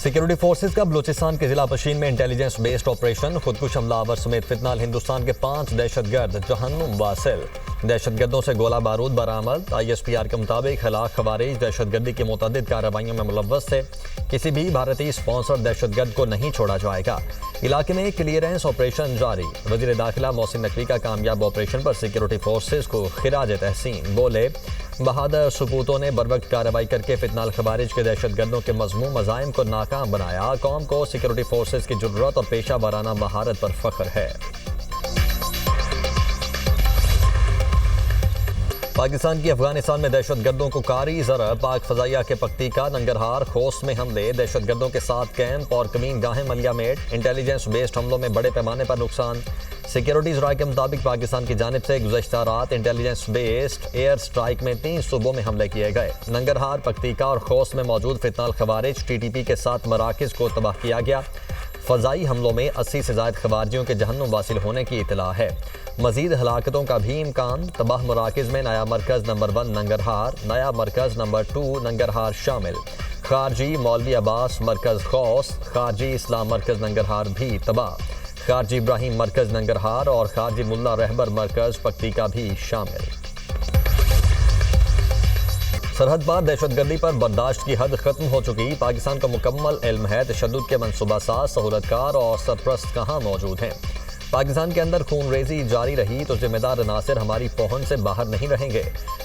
Security forces का बलूचिस्तान के जिला पशीन में इंटेलिजेंस बेस्ड ऑपरेशन। खुदकुश हमलावर समेत फितनाल हिंदुस्तान के 5 दहशतगर्द जहन्नुम वासिल। दहशतगर्दों से गोला बारूद बरामद। ISPR के मुताबिक हलाक खवारिज दहशतगर्दी की मुतअद्दिद कार्रवाइयों में मुलव्वस थे। किसी भी भारतीय स्पॉन्सर दहशतगर्द को नहीं छोड़ा जाएगा। इलाके में क्लियरेंस ऑपरेशन जारी। वजीर दाखिला मोहसिन नकवी का कामयाब ऑपरेशन पर सिक्योरिटी फोर्सेज को खिराज तहसीन। बोले, बहादुर सपूतों ने बरवक्त कार्रवाई करके फितनाल खवारिज के दहशतगर्दों के मज़मूम मज़ाइम को नाकाम बनाया। कौम को सिक्योरिटी फोर्सेज की जुर्रत और पेशा वाराना महारत पर फख्र है। पाकिस्तान की अफगानिस्तान में दहशतगर्दों को कारी ज़रब। पाक फजाइया के पख्तीका, नंगरहार, खोस्त में हमले। दहशतगर्दों के 7 कैंप और कमीन गाहें मलियामेट। इंटेलिजेंस बेस्ड हमलों में बड़े पैमाने पर नुकसान। सिक्योरिटी ज़राए के मुताबिक पाकिस्तान की जानिब से गुज़श्ता रात इंटेलिजेंस बेस्ड एयर स्ट्राइक में 3 सूबों में हमले किए गए। नंगरहार, पख्तीका और खोस्त में मौजूद फितनाल खवारिज TTP के 7 मराकिज़ को तबाह किया गया। फ़ज़ाई हमलों में 80 से ज़ायद खवारिजियों के जहन्नुम वासिल होने की इतला है। मज़ीद हलाकतों का भी इम्कान। तबाह मराकिज़ में नया मरकज़ नंबर 1 नंगरहार, नया मरकज़ नंबर 2 नंगरहार शामिल। खारजी मौलवी अब्बास मरकज़ खोस्त, खारजी इस्लाम मरकज़ नंगरहार भी तबाह। खारजी इब्राहिम मरकज़ नंगरहार और खारजी मुल्ला रहबर मरकज़ पख्तीका भी शामिल। सरहद पार दहशतगर्दी पर बर्दाश्त की हद खत्म हो चुकी। पाकिस्तान को मुकम्मल इल्म है तशद्दुद के मनसूबा साज, सहूलतकार और सरप्रस्त कहाँ मौजूद हैं। पाकिस्तान के अंदर खून रेजी जारी रही तो जिम्मेदार अनासिर हमारी पहुंच से बाहर नहीं रहेंगे।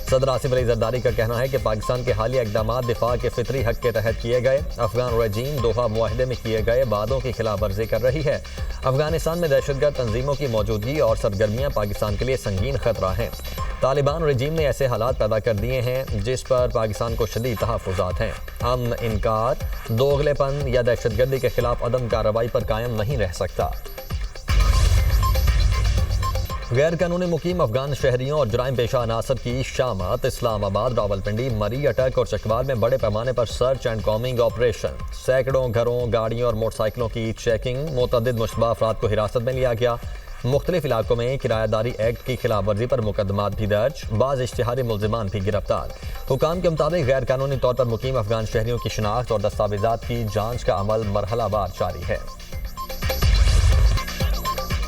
सदर आसिफ अली जरदारी का कहना है कि पाकिस्तान के हालिया इक़दाम दिफा के फितरी हक के तहत किए गए। अफगान रजीम दोहा मुआहदे में किए गए वादों की खिलाफ वर्जी कर रही है। अफगानिस्तान में दहशतगर्द तंजीमों की मौजूदगी और सरगर्मियाँ पाकिस्तान के लिए संगीन खतरा हैं। तालिबान रजीम ने ऐसे हालात पैदा कर दिए हैं जिस पर पाकिस्तान को शदीद तहफ़्फ़ुज़ात हैं। अमन, इनकार, दोगलेपन या दहशतगर्दी के खिलाफ अदम कार्रवाई पर कायम नहीं रह सकता। गैर कानूनी मुकीम अफगान शहरियों और जराइम पेशा अनासर की शामत। इस्लामाबाद, रावलपिंडी, मरी, अटक और चकवाल में बड़े पैमाने पर सर्च एंड कॉमिंग ऑपरेशन। सैकड़ों घरों, गाड़ियों और मोटरसाइकिलों की चेकिंग। मुतअद्दिद मुश्तबा अफराद को हिरासत में लिया गया। मुख्तलिफ इलाकों में किरायादारी एक्ट की खिलाफ वर्जी पर मुकदमात भी दर्ज। बाज़ इश्तिहारी मुल्जिमान भी गिरफ्तार। हुकाम के मुताबिक गैर कानूनी तौर पर मुकीम अफगान शहरियों की शिनाख्त और दस्तावेजात की जाँच का अमल मरहलावार जारी है।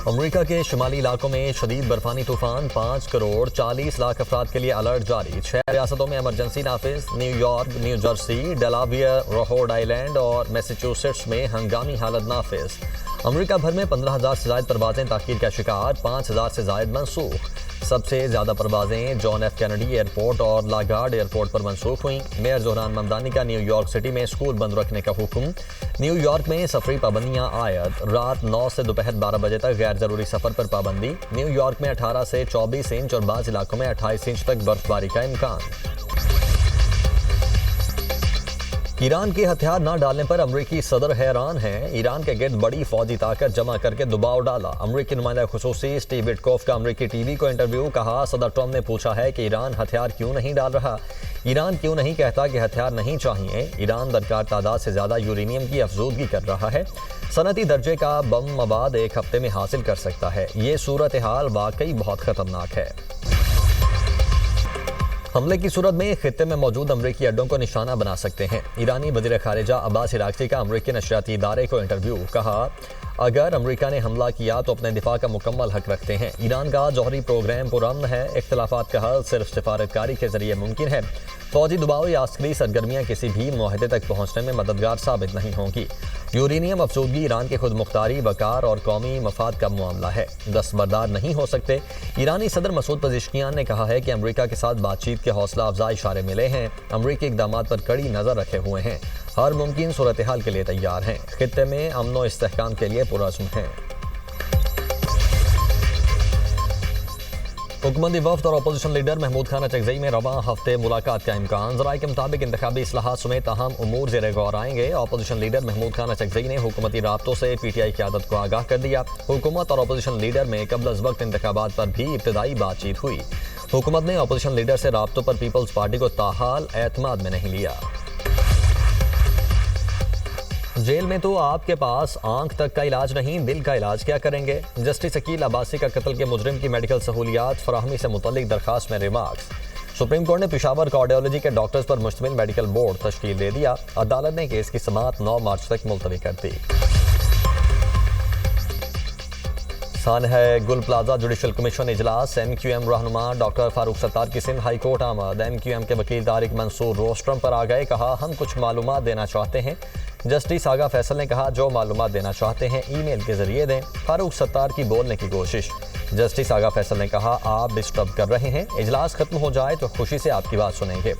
अमरीका के शुमाली इलाकों में शदीद बर्फानी तूफान। 5 करोड़ 40 लाख अफराद के लिए अलर्ट जारी। 6 रियासतों में इमरजेंसी नाफिज। New York, New Jersey, Delaware, Rhode Island और मैसेच्यूसेट्स में हंगामी हालत नाफिज। अमरीका भर में 15,000 से ज़ायद परवाजें ताख़ीर का शिकार। 5,000 से ज़ायद मनसूख। सबसे ज़्यादा परवाजें जॉन F कैनेडी एयरपोर्ट और लागार्ड एयरपोर्ट पर मनसूख हुई। मेयर ज़ोहरान ममदानी का न्यूयॉर्क सिटी में स्कूल बंद रखने का हुक्म। न्यूयॉर्क में सफरी पाबंदियां आयद। रात 9 से दोपहर 12 बजे तक गैर ज़रूरी सफ़र पर पाबंदी। न्यूयॉर्क में 18 से 24 इंच और बाज़ इलाकों में 28 इंच तक बर्फबारी का इम्कान। ईरान के हथियार न डालने पर अमरीकी सदर हैरान हैं। ईरान के गिर्द बड़ी फौजी ताकत जमा करके दबाव डाला। अमरीकी नुमाइंदा खुसूसी स्टीव विटकॉफ का अमरीकी टीवी को इंटरव्यू। कहा, सदर ट्रंप ने पूछा है कि ईरान हथियार क्यों नहीं डाल रहा। ईरान क्यों नहीं कहता कि हथियार नहीं चाहिए। ईरान दरकार तादाद से ज़्यादा यूरेनियम की अफजूदगी कर रहा है। सनती दर्जे का बम मवाद 1 हफ्ते में हासिल कर सकता है। ये सूरत हाल वाकई बहुत ख़तरनाक है। हमले की सूरत में खित्ते में मौजूद अमरीकी अड्डों को निशाना बना सकते हैं। ईरानी वज़ीर ख़ारिजा अब्बास इराक़ची का अमरीकी नशरियाती इदारे को इंटरव्यू। कहा, अगर अमरीका ने हमला किया तो अपने दिफा का मुकम्मल हक रखते हैं। ईरान का जौहरी प्रोग्राम पुरअमन है। इख्तिलाफात का हल सिर्फ सिफारतकारी के जरिए मुमकिन है। फौजी दबाव या अस्करी सरगर्मियाँ किसी भी मुआहदे तक पहुँचने में मददगार साबित नहीं होंगी। यूरेनियम अफसूदगी ईरान के खुद मुख्तारी, वकार और कौमी मफाद का मामला है। दस्तबरदार नहीं हो सकते। ईरानी सदर मसूद पज़ेश्कियान ने कहा है कि अमरीका के साथ बातचीत के हौसला अफजा इशारे मिले हैं। अमरीकी इक़दाम पर कड़ी नज़र रखे हुए हैं। हर मुमकिन सूरत हाल के लिए तैयार हैं। खित्ते में अमन व इस्तेहकाम के लिए पुरअज़्म हैं। हुकूमती वफ़द और अपोजिशन लीडर महमूद खान अचकज़ई में रवां हफ्ते मुलाकात का इम्कान। ज़राए के मुताबिक इंतखाबी इस्लाहात समेत अहम उमूर ज़ेर गौर आएंगे। अपोजिशन लीडर महमूद खान अचकज़ई ने हुकूमती राब्तों से PTI क़यादत को आगाह कर दिया। हुकूमत और अपोजिशन लीडर में कबल अज़ वक्त इंतखाबात पर भी इब्तदाई बातचीत हुई। हुकूमत ने अपोजिशन लीडर से राब्तों पर पीपल्स पार्टी को ताहाल एतमाद में नहीं लिया। जेल में तो आपके पास आंख तक का इलाज नहीं, दिल का इलाज क्या करेंगे। जस्टिस अकील अब्बासी का कत्ल के मुजरिम की मेडिकल सहूलियात फराहमी से मुतल्लिक दरखास्त में रिमार्क्स। सुप्रीम कोर्ट ने पेशावर कार्डियोलॉजी के डॉक्टर्स पर मुश्तमिल मेडिकल बोर्ड तश्कील दे दिया। अदालत ने केस की समाअत 9 मार्च तक मुलतवी कर दी। है गुल प्लाजा जुडिशल कमीशन इजलास। MQM रहनुमा डॉक्टर फारूक सत्तार की सिंध हाई कोर्ट आमद। MQM के वकील तारिक मंसूर रोस्ट्रम पर आ गए। कहा हम कुछ मालूमात देना चाहते हैं। जस्टिस आगा फैसल ने कहा जो मालूमात देना चाहते हैं ईमेल के जरिए दें। फारूक सत्तार की बोलने की कोशिश। जस्टिस आगा फैसल ने कहा आप डिस्टर्ब कर रहे हैं, इजलास खत्म हो जाए तो खुशी से आपकी बात सुनेंगे।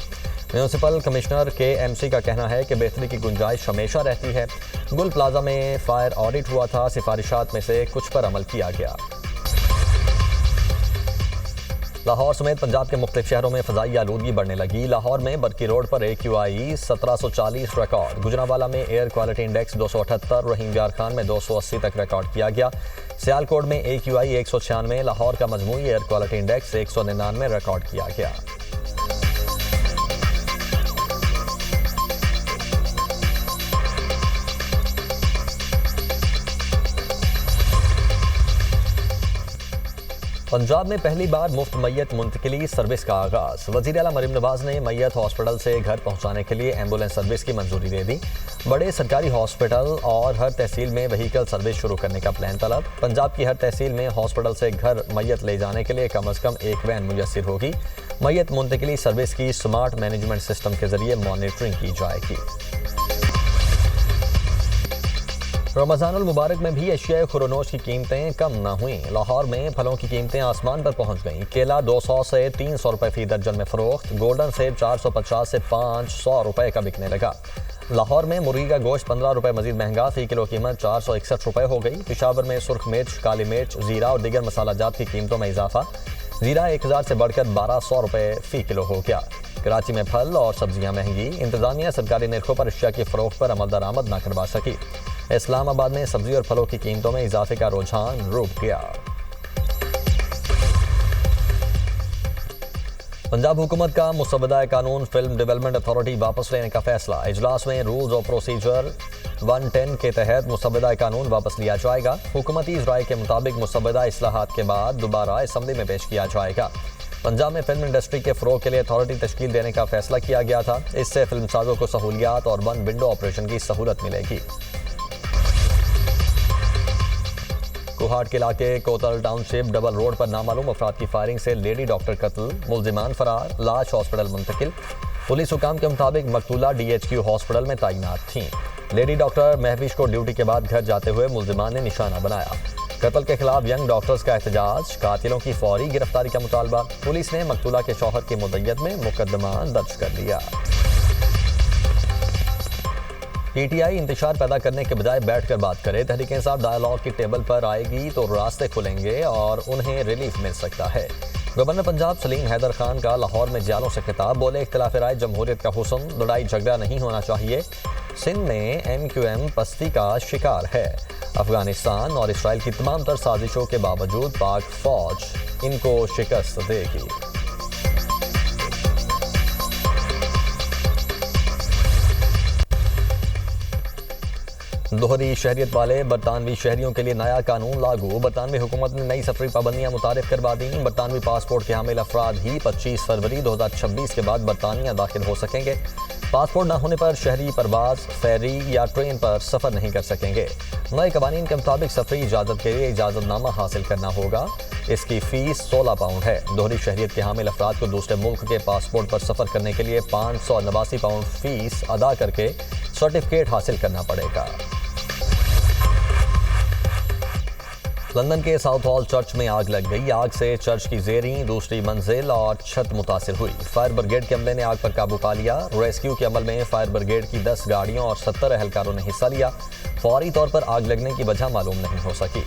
म्यूनिसिपल कमिश्नर KMC का कहना है कि बेहतरी की गुंजाइश हमेशा रहती है। गुल प्लाजा में फायर ऑडिट हुआ था, सिफारिशात में से कुछ पर अमल किया गया। लाहौर समेत पंजाब के मुख्तलिफ शहरों में फ़ज़ाई आलूदगी बढ़ने लगी। लाहौर में बरकी रोड पर AQI 1740 रिकॉर्ड, गुजरांवाला में एयर क्वालिटी इंडेक्स 278, रहीम यार खान में 280 तक रिकॉर्ड किया गया। सियालकोट में AQI 196, लाहौर का मजमूई एयर क्वालिटी इंडेक्स 199 रिकॉर्ड किया गया। पंजाब में पहली बार मुफ्त मैयत मुंतकिली सर्विस का आगाज। वज़ीर आला मरीम नवाज ने मैयत हॉस्पिटल से घर पहुंचाने के लिए एम्बुलेंस सर्विस की मंजूरी दे दी। बड़े सरकारी हॉस्पिटल और हर तहसील में व्हीकल सर्विस शुरू करने का प्लान तलब। पंजाब की हर तहसील में हॉस्पिटल से घर मैयत ले जाने के लिए कम अज़ कम एक वैन मुयस्सर होगी। मैयत मुंतकिली सर्विस की स्मार्ट मैनेजमेंट सिस्टम के जरिए मॉनिटरिंग की जाएगी। रमज़ानुल मुबारक में भी एशियाई खुरोनोश की कीमतें कम न हुई। लाहौर में फलों की कीमतें आसमान पर पहुंच गईं। केला 200 से 300 रुपए फी दर्जन में फरोख्त। गोल्डन सेब 450 से 500 रुपए का बिकने लगा। लाहौर में मुर्गी का गोश्त 15 रुपए मजीद महंगा, फी किलो कीमत 461 रुपए हो गई। पेशावर में सुर्ख मिर्च, काली मिर्च, जीरा और दीगर मसाला जात की कीमतों में इजाफा। जीरा 1000 से बढ़कर 1200 रुपए फी किलो हो गया। कराची में फल और सब्जियां महंगी। इंतजामिया सरकारी निर्खों पर अशिया की फरोख्त पर अमल दरामद न करवा सकी। इस्लामाबाद में सब्जी और फलों की कीमतों में इजाफे का रुझान रुक गया। पंजाब हुकूमत का मुसवदा कानून फिल्म डेवलपमेंट अथॉरिटी वापस लेने का फैसला। इजलास में रूल्स ऑफ प्रोसीजर 110 के तहत मुसवदा कानून वापस लिया जाएगा। हुकूमती राय के मुताबिक मुसवदा इस्लाहात के बाद दोबारा असम्बली में पेश किया जाएगा। पंजाब में फिल्म इंडस्ट्री के फ़रोग़ के लिए अथॉरिटी तश्कील देने का फैसला किया गया था। इससे फिल्म साजों को सहूलियात और वन विंडो ऑपरेशन की सहूलत मिलेगी। कोहाट के इलाके कोतल टाउनशिप डबल रोड पर नामालूम अफराद की फायरिंग से लेडी डॉक्टर कत्ल, मुलजिमान फरार, लाश हॉस्पिटल मुंतकिल। पुलिस हुकाम के मुताबिक मकतूला DHQ हॉस्पिटल में तैनात थीं। लेडी डॉक्टर महविश को ड्यूटी के बाद घर जाते हुए मुलजिमान ने निशाना बनाया। कत्ल के खिलाफ यंग डॉक्टर्स का एहतजाज, कातिलों की फौरी गिरफ्तारी का मुतालबा। पुलिस ने मकतूला के शौहर की मुद्दत में मुकदमा दर्ज कर लिया। PTI इंतशार पैदा करने के बजाय बैठकर बात करे। तहरीक इंसाफ डायलॉग की टेबल पर आएगी तो रास्ते खुलेंगे और उन्हें रिलीफ मिल सकता है। गवर्नर पंजाब सलीम हैदर खान का लाहौर में जालों से खिताब, बोले इख्तिलाफ राय जमहूरियत का हुस्न, लड़ाई झगड़ा नहीं होना चाहिए। सिंध में MQM पस्ती का शिकार है। अफगानिस्तान और इसराइल की तमाम तर साजिशों के बावजूद पाक फौज इनको शिकस्त देगी। दोहरी शहरियत वाले बरतानवी शहरियों के लिए नया कानून लागू। बरतानवी हुकूमत ने नई सफरी पाबंदियां मुतारिफ करवा दी। बरतानवी पासपोर्ट के हामिल अफराद ही 25 फरवरी 2026 के बाद बरतानिया दाखिल हो सकेंगे। पासपोर्ट न होने पर शहरी परवाज, फेरी या ट्रेन पर सफर नहीं कर सकेंगे। नए कवानीन के मुताबिक सफरी इजाजत के लिए इजाजतनामा हासिल करना होगा। इसकी फीस 16 पाउंड है। दोहरी शहरियत के हामिल अफराद को दूसरे मुल्क के पासपोर्ट पर सफर करने के लिए 589 पाउंड फीस अदा करके सर्टिफिकेट हासिल करना पड़ेगा। लंदन के साउथ हॉल चर्च में आग लग गई। आग से चर्च की ज़ेरी, दूसरी मंजिल और छत मुतासिर हुई। फायर ब्रिगेड के अमले ने आग पर काबू पा लिया। रेस्क्यू के अमल में फायर ब्रिगेड की 10 गाड़ियों और 70 एहलकारों ने हिस्सा लिया। फौरी तौर पर आग लगने की वजह मालूम नहीं हो सकी।